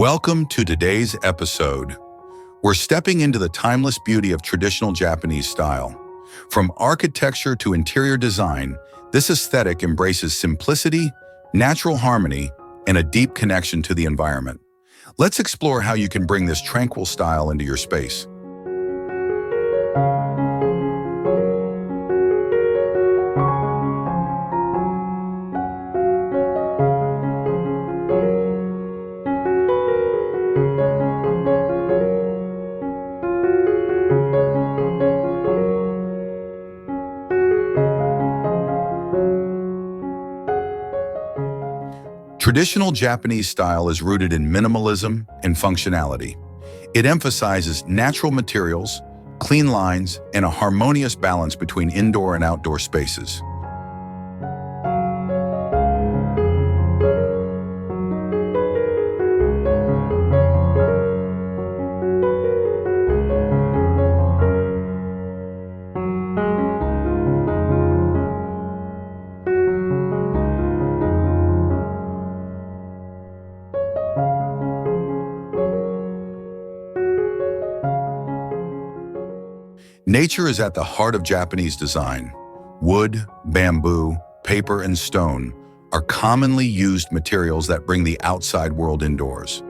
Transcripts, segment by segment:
Welcome to today's episode. We're stepping into the timeless beauty of traditional Japanese style. From architecture to interior design, this aesthetic embraces simplicity, natural harmony, and a deep connection to the environment. Let's explore how you can bring this tranquil style into your space. Traditional Japanese style is rooted in minimalism and functionality. It emphasizes natural materials, clean lines, and a harmonious balance between indoor and outdoor spaces. Nature is at the heart of Japanese design. Wood, bamboo, paper, and stone are commonly used materials that bring the outside world indoors.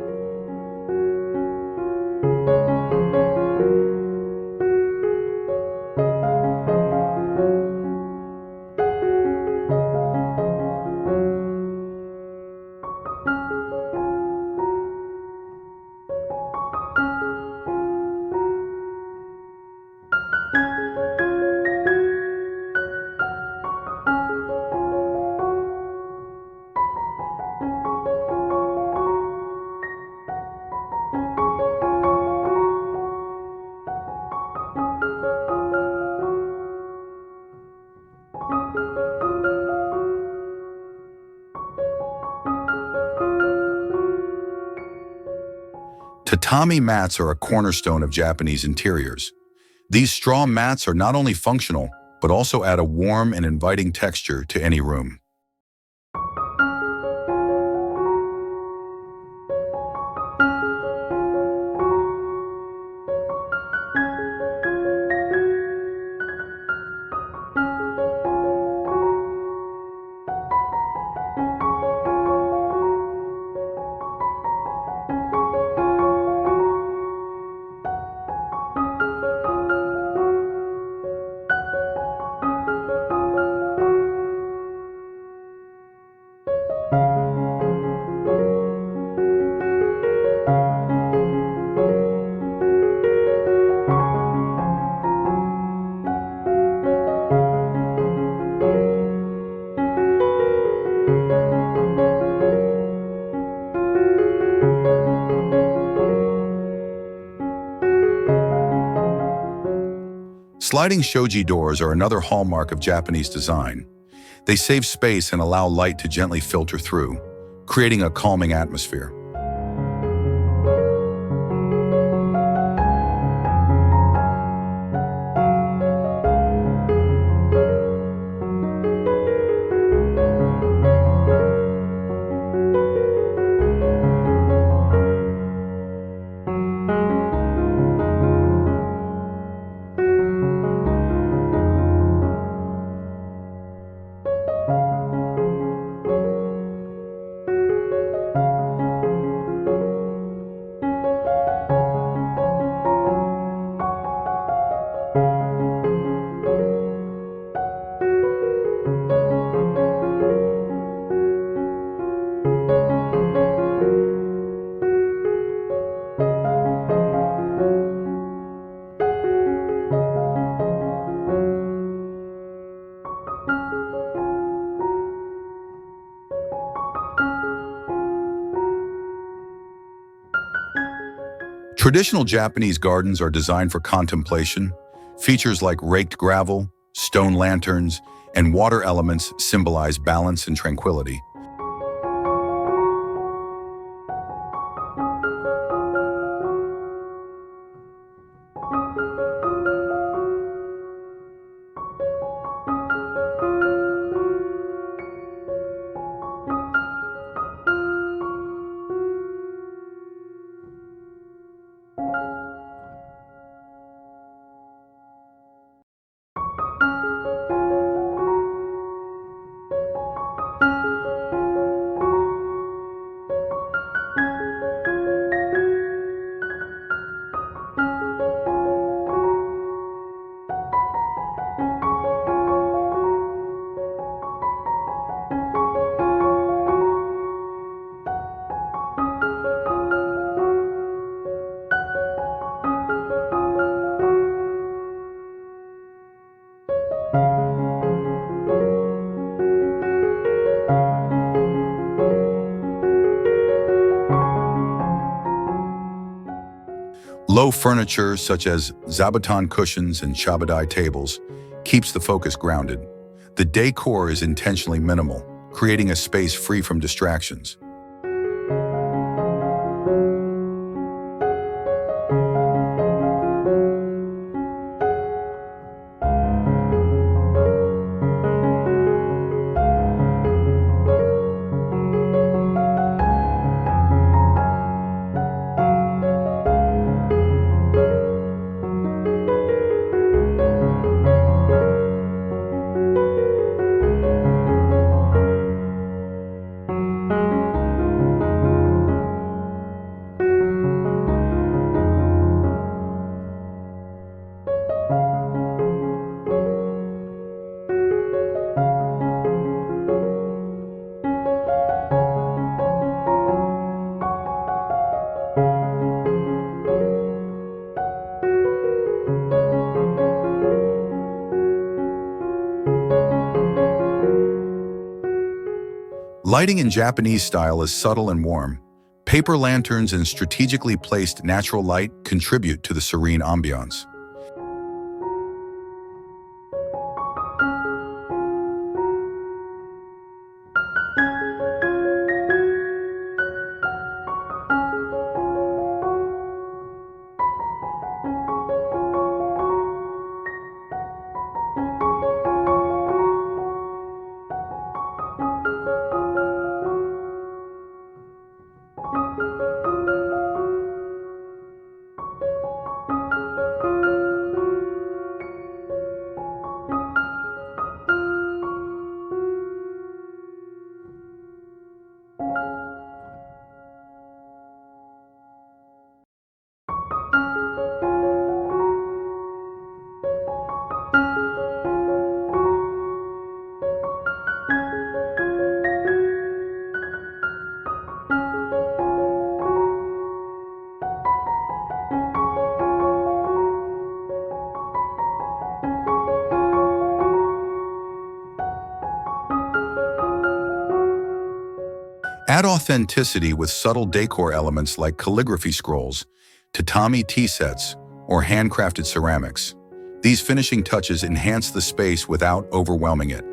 Tatami mats are a cornerstone of Japanese interiors. These straw mats are not only functional, but also add a warm and inviting texture to any room. Sliding shoji doors are another hallmark of Japanese design. They save space and allow light to gently filter through, creating a calming atmosphere. Traditional Japanese gardens are designed for contemplation. Features like raked gravel, stone lanterns, and water elements symbolize balance and tranquility. Faux furniture such as zabuton cushions and shabadai tables keeps the focus grounded. The decor is intentionally minimal, creating a space free from distractions. Lighting in Japanese style is subtle and warm. Paper lanterns and strategically placed natural light contribute to the serene ambiance. Add authenticity with subtle decor elements like calligraphy scrolls, tatami tea sets, or handcrafted ceramics. These finishing touches enhance the space without overwhelming it.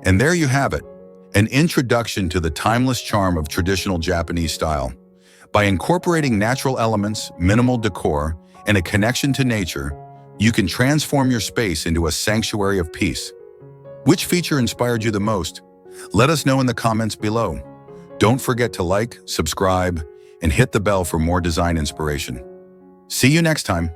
And there you have it, an introduction to the timeless charm of traditional Japanese style. By incorporating natural elements, minimal decor, and a connection to nature, you can transform your space into a sanctuary of peace. Which feature inspired you the most? Let us know in the comments below. Don't forget to like, subscribe, and hit the bell for more design inspiration. See you next time.